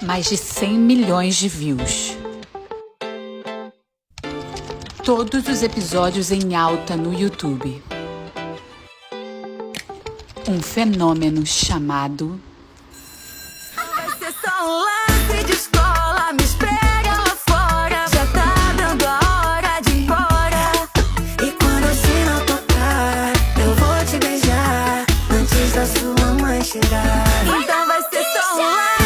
Mais de 100 milhões de views. Todos os episódios em alta no YouTube. Um fenômeno chamado... Vai ser só um lance de escola, me espera lá fora. Já tá dando a hora de ir embora. E quando o sino tocar, eu vou te beijar antes da sua mãe chegar. Então vai ser só um lance.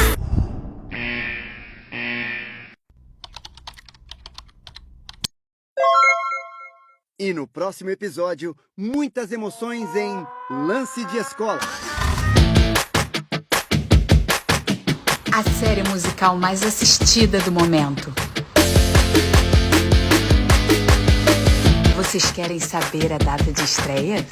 E no próximo episódio, muitas emoções em Lance de Escola. A série musical mais assistida do momento. Vocês querem saber a data de estreia?